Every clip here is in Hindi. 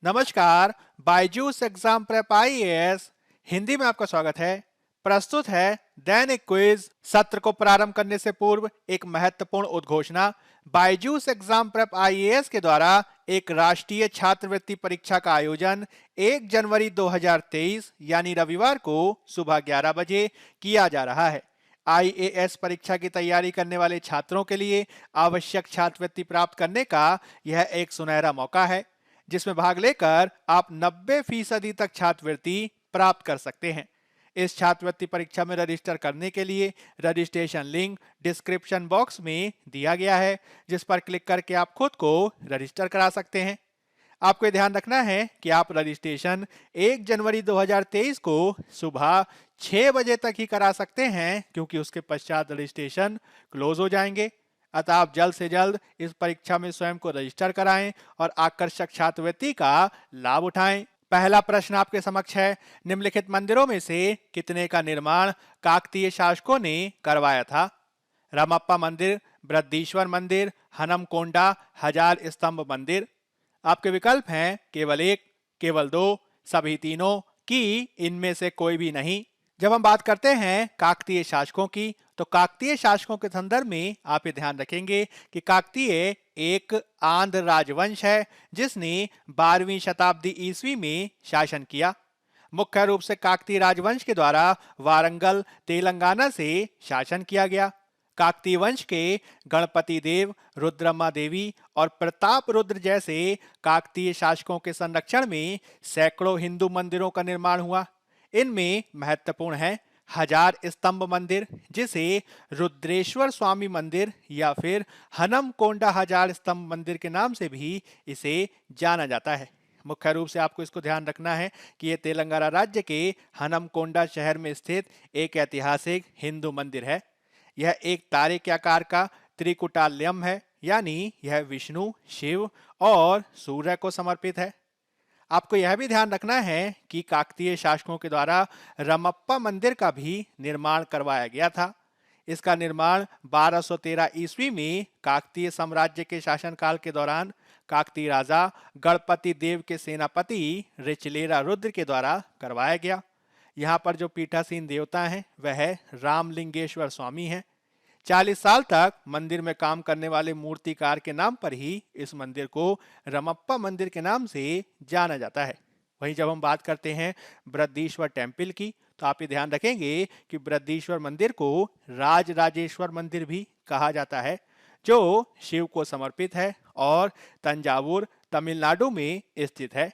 नमस्कार। Byju's exam prep IAS Hindi में आपका स्वागत है। प्रस्तुत है दैनिक क्विज। सत्र को प्रारंभ करने से पूर्व एक महत्वपूर्ण उद्घोषणा। बायजूस एग्जाम प्रेप आईएएस के द्वारा एक राष्ट्रीय छात्रवृत्ति परीक्षा का आयोजन 1 जनवरी 2023 यानी रविवार को सुबह 11 बजे किया जा रहा है। आईएएस परीक्षा की तैयारी करने वाले छात्रों के लिए आवश्यक छात्रवृत्ति प्राप्त करने का यह एक सुनहरा मौका है, जिसमें भाग लेकर आप 90% तक छात्रवृत्ति प्राप्त कर सकते हैं। इस छात्रवृत्ति परीक्षा में रजिस्टर करने के लिए रजिस्ट्रेशन लिंक डिस्क्रिप्शन बॉक्स में दिया गया है, जिस पर क्लिक करके आप खुद को रजिस्टर करा सकते हैं। आपको ये ध्यान रखना है कि आप रजिस्ट्रेशन 1 जनवरी 2023 को सुबह 6 बजे तक ही करा सकते हैं, क्योंकि उसके पश्चात रजिस्ट्रेशन क्लोज हो जाएंगे। अतः आप जल्द से जल्द इस परीक्षा में स्वयं को रजिस्टर कराएं और आकर्षक छात्रवृत्ति का लाभ उठाएं। पहला प्रश्न आपके समक्ष है। निम्नलिखित मंदिरों में से कितने का निर्माण काकतीय शासकों ने करवाया था? रामप्पा मंदिर, बृहदीश्वर मंदिर, हनमकोंडा हजार स्तंभ मंदिर। आपके विकल्प हैं केवल एक, केवल दो, सभी तीनों की इनमें से कोई भी नहीं। जब हम बात करते हैं काकतीय शासकों की, तो काकतीय शासकों के संदर्भ में आप ये ध्यान रखेंगे कि काकतीय एक आंध्र राजवंश है, जिसने 12वीं शताब्दी ईस्वी में शासन किया। मुख्य रूप से काकतीय राजवंश के द्वारा वारंगल, तेलंगाना से शासन किया गया। काकतीय वंश के गणपति देव, रुद्रम्मा देवी और प्रताप रुद्र जैसे काकतीय शासकों के संरक्षण में सैकड़ों हिंदू मंदिरों का निर्माण हुआ। इनमें महत्वपूर्ण है हजार स्तंभ मंदिर, जिसे रुद्रेश्वर स्वामी मंदिर या फिर हनमकोंडा हजार स्तंभ मंदिर के नाम से भी इसे जाना जाता है। मुख्य रूप से आपको इसको ध्यान रखना है कि यह तेलंगाना राज्य के हनमकोंडा शहर में स्थित एक ऐतिहासिक हिंदू मंदिर है। यह एक तारे के आकार का त्रिकुटालयम है, यानी यह विष्णु, शिव और सूर्य को समर्पित है। आपको यह भी ध्यान रखना है कि काकतीय शासकों के द्वारा रमप्पा मंदिर का भी निर्माण करवाया गया था। इसका निर्माण 1213 ईस्वी में काकतीय साम्राज्य के शासनकाल के दौरान काकतीय राजा गणपति देव के सेनापति ऋचलेरा रुद्र के द्वारा करवाया गया। यहाँ पर जो पीठासीन देवता हैं वह रामलिंगेश्वर स्वामी हैं। 40 साल तक मंदिर में काम करने वाले मूर्तिकार के नाम पर ही इस मंदिर को रमप्पा मंदिर के नाम से जाना जाता है। वहीं जब हम बात करते हैं बृहदीश्वर टेम्पल की, तो आप ये ध्यान रखेंगे कि बृहदीश्वर मंदिर को राजराजेश्वर मंदिर भी कहा जाता है, जो शिव को समर्पित है और तंजावुर, तमिलनाडु में स्थित है।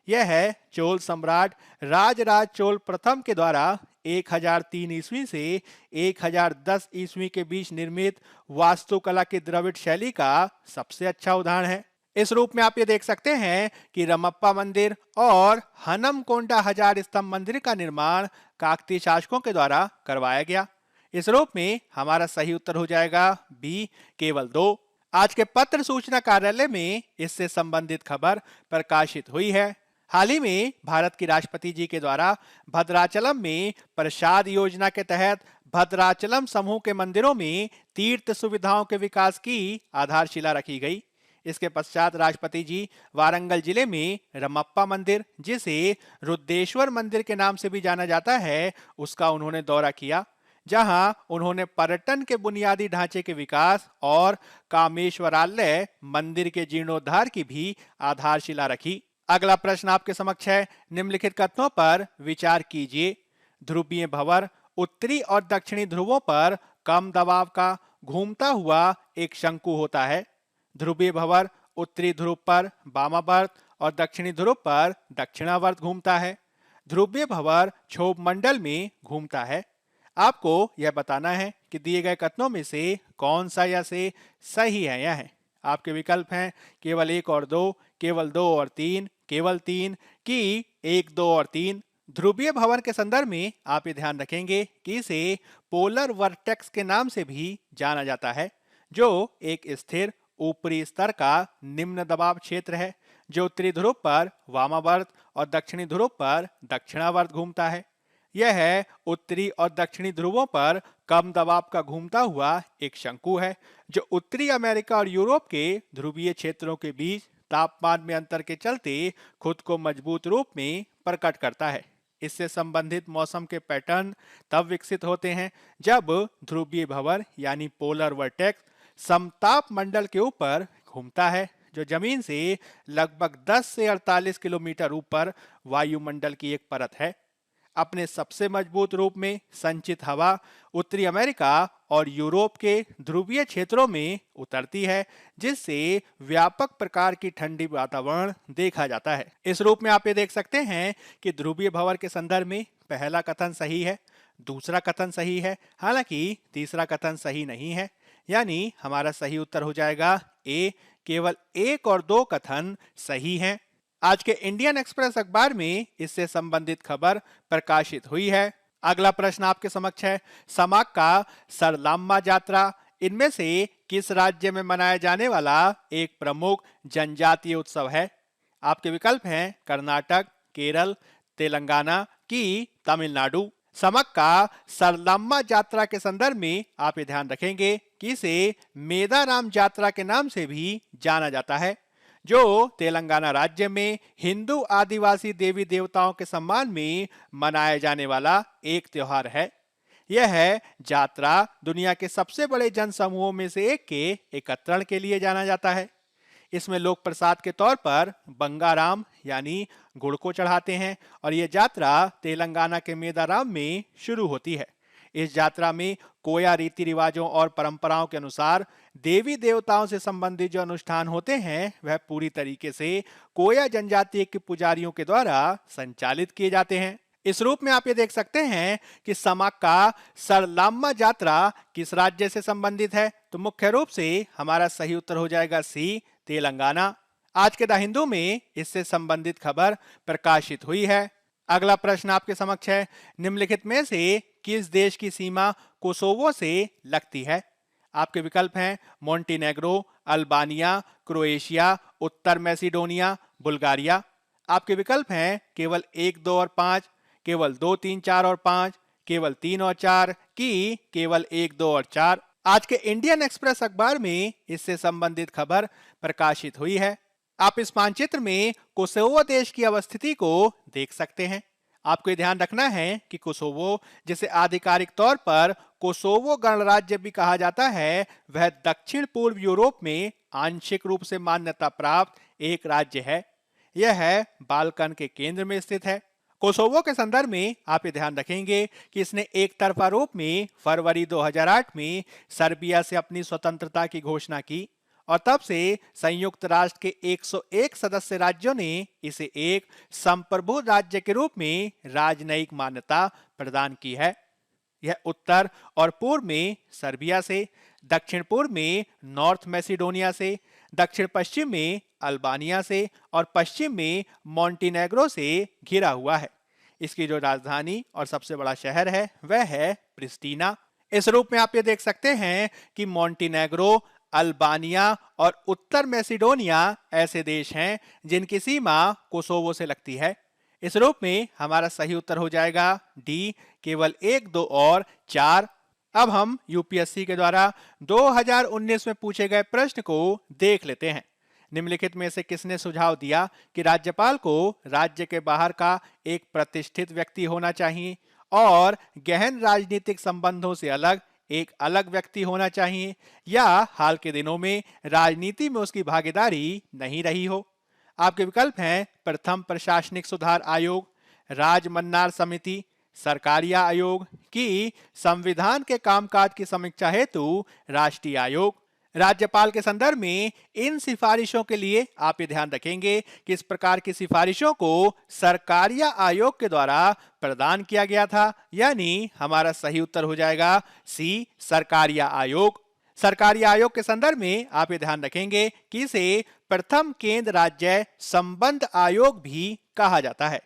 यह है चोल सम्राट राजराज चोल प्रथम के द्वारा 1003 ईस्वी से 1010 ईस्वी के बीच निर्मित वास्तुकला की द्रविड़ शैली का सबसे अच्छा उदाहरण है। इस रूप में आप ये देख सकते हैं कि रमप्पा मंदिर और हनमकोंडा हजार स्तंभ मंदिर का निर्माण काकतीय शासकों के द्वारा करवाया गया। इस रूप में हमारा सही उत्तर हो जाएगा बी, केवल दो। आज के पत्र सूचना कार्यालय में इससे संबंधित खबर प्रकाशित हुई है। हाल ही में भारत की राष्ट्रपति जी के द्वारा भद्राचलम में प्रसाद योजना के तहत भद्राचलम समूह के मंदिरों में तीर्थ सुविधाओं के विकास की आधारशिला रखी गई। इसके पश्चात राष्ट्रपति जी वारंगल जिले में रमप्पा मंदिर, जिसे रुद्रेश्वर मंदिर के नाम से भी जाना जाता है, उसका उन्होंने दौरा किया, जहां उन्होंने पर्यटन के बुनियादी ढांचे के विकास और कामेश्वरालय मंदिर के जीर्णोद्धार की भी आधारशिला रखी। अगला प्रश्न आपके समक्ष है। निम्नलिखित कथनों पर विचार कीजिए। ध्रुवीय भंवर उत्तरी और दक्षिणी ध्रुवों पर कम दबाव का घूमता हुआ एक शंकु होता है। ध्रुवीय भंवर उत्तरी ध्रुव पर वामावर्त और दक्षिणी ध्रुव पर दक्षिणावर्त घूमता है। ध्रुवीय भंवर क्षोभ मंडल में घूमता है। आपको यह बताना है कि दिए गए कथनों में से कौन सा या से सही है या है। आपके विकल्प हैं केवल एक और दो, केवल दो और तीन, केवल तीन की एक, दो और तीन। ध्रुवीय भंवर के संदर्भ में आप ये ध्यान रखेंगे कि इसे पोलर वर्टेक्स के नाम से भी जाना जाता है, जो एक स्थिर ऊपरी स्तर का निम्न दबाव क्षेत्र है, जो उत्तरी ध्रुव पर वामावर्त और दक्षिणी ध्रुव पर दक्षिणावर्त घूमता है। यह है उत्तरी और दक्षिणी ध्रुवों पर कम दबाव का घूमता हुआ एक शंकु है, जो उत्तरी अमेरिका और यूरोप के ध्रुवीय क्षेत्रों के बीच तापमान में अंतर के चलते खुद को मजबूत रूप में प्रकट करता है। इससे संबंधित मौसम के पैटर्न तब विकसित होते हैं जब ध्रुवीय भंवर यानी पोलर वर्टेक्स समताप मंडल के ऊपर घूमता है, जो जमीन से लगभग 10 से 48 किलोमीटर ऊपर वायुमंडल की एक परत है। अपने सबसे मजबूत रूप में संचित हवा उत्तरी अमेरिका और यूरोप के ध्रुवीय क्षेत्रों में उतरती है, जिससे व्यापक प्रकार की ठंडी वातावरण देखा जाता है। इस रूप में आप ये देख सकते हैं कि ध्रुवीय भंवर के संदर्भ में पहला कथन सही है, दूसरा कथन सही है, हालांकि तीसरा कथन सही नहीं है। यानी हमारा सही उत्तर हो जाएगा ए। केवल 1 और 2 कथन सही हैं। आज के इंडियन एक्सप्रेस अखबार में इससे संबंधित खबर प्रकाशित हुई है। अगला प्रश्न आपके समक्ष है, समाक का सरलम्मा यात्रा इनमें से किस राज्य में मनाया जाने वाला एक प्रमुख जनजातीय उत्सव है? आपके विकल्प हैं कर्नाटक, केरल, तेलंगाना की तमिलनाडु। समक का सरलम्मा यात्रा के संदर्भ में आप ये ध्यान रखेंगे कि इसे मेदाराम यात्रा के नाम से भी जाना जाता है, जो तेलंगाना राज्य में हिंदू आदिवासी देवी देवताओं के सम्मान में मनाया जाने वाला एक त्योहार है। यह यात्रा दुनिया के सबसे बड़े जनसमूहों में से एक के एकत्रण के लिए जाना जाता है। इसमें लोग प्रसाद के तौर पर बंगाराम यानी गुड़ को चढ़ाते हैं और ये यात्रा तेलंगाना के मेदाराम में शुरू होती है। इस यात्रा में कोया रीति रिवाजों और परंपराओं के अनुसार देवी देवताओं से संबंधित जो अनुष्ठान होते हैं वह पूरी तरीके से कोया जनजाति के पुजारियों के द्वारा संचालित किए जाते हैं। इस रूप में आप ये देख सकते हैं कि समाक का सरलम्मा यात्रा किस राज्य से संबंधित है, तो मुख्य रूप से हमारा सही उत्तर हो जाएगा सी, तेलंगाना। आज के द हिंदू में इससे संबंधित खबर प्रकाशित हुई है। अगला प्रश्न आपके समक्ष है, निम्नलिखित में से किस देश की सीमा कोसोवो से लगती है? आपके विकल्प हैं मोंटेनेग्रो, अल्बानिया, क्रोएशिया, उत्तर मैसिडोनिया, बुल्गारिया। आपके विकल्प हैं केवल 1, 2 और 5, केवल 2, 3, 4 और 5, केवल 3 और 4 की केवल 1, 2 और 4। आज के इंडियन एक्सप्रेस अखबार में इससे संबंधित खबर प्रकाशित हुई है। आप इस मानचित्र में कोसोवो देश की अवस्थिति को देख सकते हैं। आपको ये ध्यान रखना है कि कोसोवो, जिसे आधिकारिक तौर पर कोसोवो गणराज्य भी कहा जाता है, वह दक्षिण पूर्व यूरोप में आंशिक रूप से मान्यता प्राप्त एक राज्य है। यह बाल्कन के केंद्र में स्थित है। कोसोवो के संदर्भ में आप ये ध्यान रखेंगे कि इसने एक तरफा रूप में फरवरी 2008 में सर्बिया से अपनी स्वतंत्रता की घोषणा की और तब से संयुक्त राष्ट्र के 101 सदस्य राज्यों ने इसे एक संप्रभु राज्य के रूप में राजनयिक मान्यता प्रदान की है। यह उत्तर और पूर्व में सर्बिया से, दक्षिण पूर्व में नॉर्थ मैसिडोनिया से, दक्षिण पश्चिम में अल्बानिया से और पश्चिम में मोंटेनेग्रो से घिरा हुआ है। इसकी जो राजधानी और सबसे बड़ा शहर है वह है प्रिस्टीना। इस रूप में आप ये देख सकते हैं कि मोंटेनेग्रो, अल्बानिया और उत्तर मैसिडोनिया ऐसे देश हैं जिनकी सीमा कोसोवो से लगती है। इस रूप में हमारा सही उत्तर हो जाएगा डी, केवल 1, 2 और 4। अब हम यूपीएससी के द्वारा 2019 में पूछे गए प्रश्न को देख लेते हैं। निम्नलिखित में से किसने सुझाव दिया कि राज्यपाल को राज्य के बाहर का एक प्रतिष्ठित व्यक्ति होना चाहिए और गहन राजनीतिक संबंधों से अलग एक अलग व्यक्ति होना चाहिए, या हाल के दिनों में राजनीति में उसकी भागीदारी नहीं रही हो? आपके विकल्प हैं प्रथम प्रशासनिक सुधार आयोग, राजमन्नार समिति, सरकारिया आयोग की संविधान के कामकाज की समीक्षा हेतु राष्ट्रीय आयोग। राज्यपाल के संदर्भ में इन सिफारिशों के लिए आप ये ध्यान रखेंगे कि इस प्रकार की सिफारिशों को सरकारिया आयोग के द्वारा प्रदान किया गया था, यानी हमारा सही उत्तर हो जाएगा सी, सरकारिया आयोग। सरकारी आयोग के संदर्भ में आप ये ध्यान रखेंगे कि इसे प्रथम केंद्र राज्य संबंध आयोग भी कहा जाता है।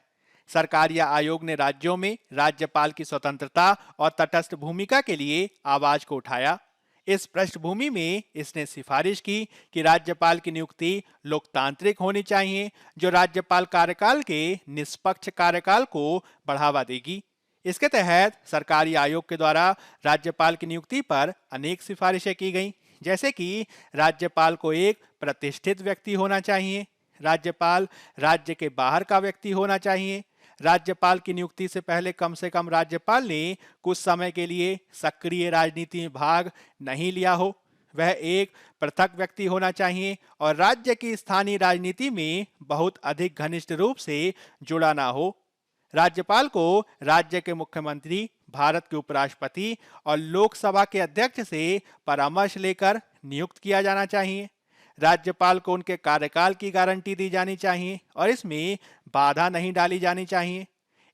सरकारी आयोग ने राज्यों में राज्यपाल की स्वतंत्रता और तटस्थ भूमिका के लिए आवाज को उठाया। इस पृष्ठभूमि में इसने सिफारिश की कि राज्यपाल की नियुक्ति लोकतांत्रिक होनी चाहिए, जो राज्यपाल कार्यकाल के निष्पक्ष कार्यकाल को बढ़ावा देगी। इसके तहत सरकारी आयोग के द्वारा राज्यपाल की नियुक्ति पर अनेक सिफारिशें की गईं, जैसे कि राज्यपाल को एक प्रतिष्ठित व्यक्ति होना चाहिए, राज्यपाल राज्य के बाहर का व्यक्ति होना चाहिए। राज्यपाल की नियुक्ति से कम राज्यपाल ने कुछ समय के लिए सक्रिय राजनीति में भाग नहीं लिया हो। वह एक पृथक व्यक्ति होना चाहिए और राज्य की स्थानीय राजनीति में बहुत अधिक घनिष्ठ रूप से जुड़ा ना हो। राज्यपाल को राज्य के मुख्यमंत्री, भारत के उपराष्ट्रपति और लोकसभा के अध्यक्ष से परामर्श लेकर नियुक्त किया जाना चाहिए। राज्यपाल को उनके कार्यकाल की गारंटी दी जानी चाहिए और इसमें बाधा नहीं डाली जानी चाहिए।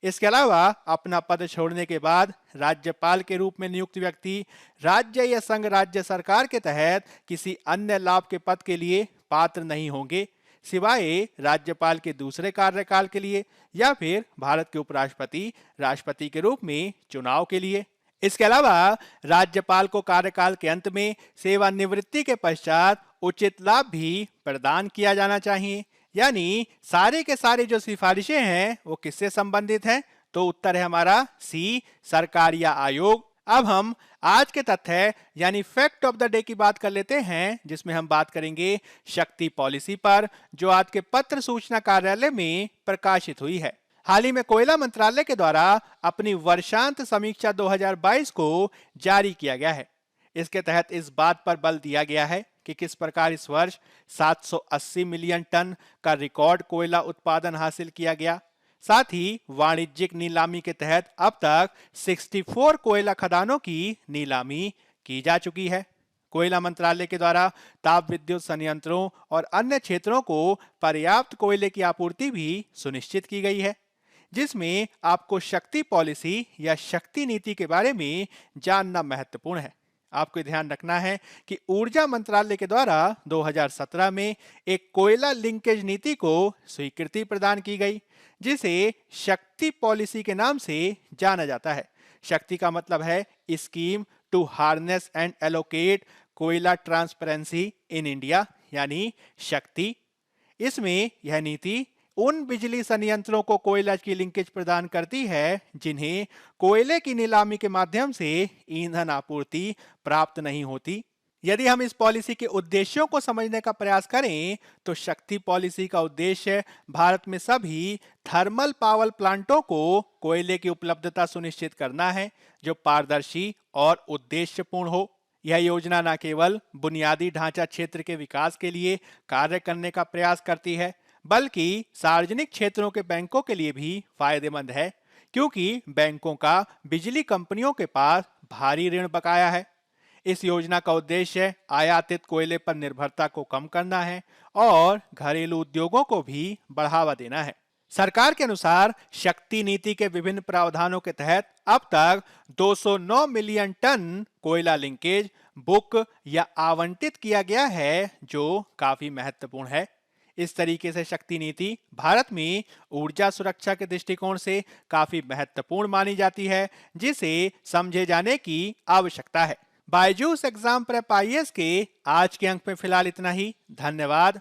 इसके अलावा अपना पद छोड़ने के बाद राज्यपाल के रूप में नियुक्त व्यक्ति राज्य या संघ राज्य सरकार के तहत किसी अन्य लाभ के पद के लिए पात्र नहीं होंगे, सिवाय राज्यपाल के दूसरे कार्यकाल के लिए या फिर भारत के उपराष्ट्रपति, राष्ट्रपति के रूप में चुनाव के लिए। इसके अलावा राज्यपाल को कार्यकाल के अंत में सेवानिवृत्ति के पश्चात उचित लाभ भी प्रदान किया जाना चाहिए। यानी सारे के सारे जो सिफारिशें हैं वो किससे संबंधित हैं? तो उत्तर है हमारा सी, सरकार या आयोग। अब हम आज के तथ्य यानी फैक्ट ऑफ द डे की बात कर लेते हैं, जिसमें हम बात करेंगे शक्ति पॉलिसी पर, जो आज के पत्र सूचना कार्यालय में प्रकाशित हुई है। हाल ही में कोयला मंत्रालय के द्वारा अपनी वर्षांत समीक्षा 2022 को जारी किया गया है। इसके तहत इस बात पर बल दिया गया है कि किस प्रकार इस वर्ष 780 मिलियन टन का रिकॉर्ड कोयला उत्पादन हासिल किया गया। साथ ही वाणिज्यिक नीलामी के तहत अब तक 64 कोयला खदानों की नीलामी की जा चुकी है। कोयला मंत्रालय के द्वारा ताप विद्युत संयंत्रों और अन्य क्षेत्रों को पर्याप्त कोयले की आपूर्ति भी सुनिश्चित की गई है, जिसमें आपको शक्ति पॉलिसी या शक्ति नीति के बारे में जानना महत्वपूर्ण है। आपको ध्यान रखना है कि ऊर्जा मंत्रालय के द्वारा 2017 में एक कोयला लिंकेज नीति को स्वीकृति प्रदान की गई, जिसे शक्ति पॉलिसी के नाम से जाना जाता है। शक्ति का मतलब है scheme to harness and allocate koyla transparency in India, यानी शक्ति। इसमें यह नीति उन बिजली संयंत्रों को कोयला की लिंकेज प्रदान करती है जिन्हें कोयले की नीलामी के माध्यम से ईंधन आपूर्ति प्राप्त नहीं होती। यदि हम इस पॉलिसी के उद्देश्यों को समझने का प्रयास करें तो शक्ति पॉलिसी का उद्देश्य भारत में सभी थर्मल पावर प्लांटों को कोयले की उपलब्धता सुनिश्चित करना है, जो पारदर्शी और उद्देश्यपूर्ण हो। यह योजना न केवल बुनियादी ढांचा क्षेत्र के विकास के लिए कार्य करने का प्रयास करती है, बल्कि सार्वजनिक क्षेत्रों के बैंकों के लिए भी फायदेमंद है, क्योंकि बैंकों का बिजली कंपनियों के पास भारी ऋण बकाया है। इस योजना का उद्देश्य आयातित कोयले पर निर्भरता को कम करना है और घरेलू उद्योगों को भी बढ़ावा देना है। सरकार के अनुसार शक्ति नीति के विभिन्न प्रावधानों के तहत अब तक 209 मिलियन टन कोयला लिंकेज बुक या आवंटित किया गया है, जो काफी महत्वपूर्ण है। इस तरीके से शक्ति नीति भारत में ऊर्जा सुरक्षा के दृष्टिकोण से काफी महत्वपूर्ण मानी जाती है, जिसे समझे जाने की आवश्यकता है। बायजूस एग्जाम प्रेप IAS के आज के अंक में फिलहाल इतना ही। धन्यवाद।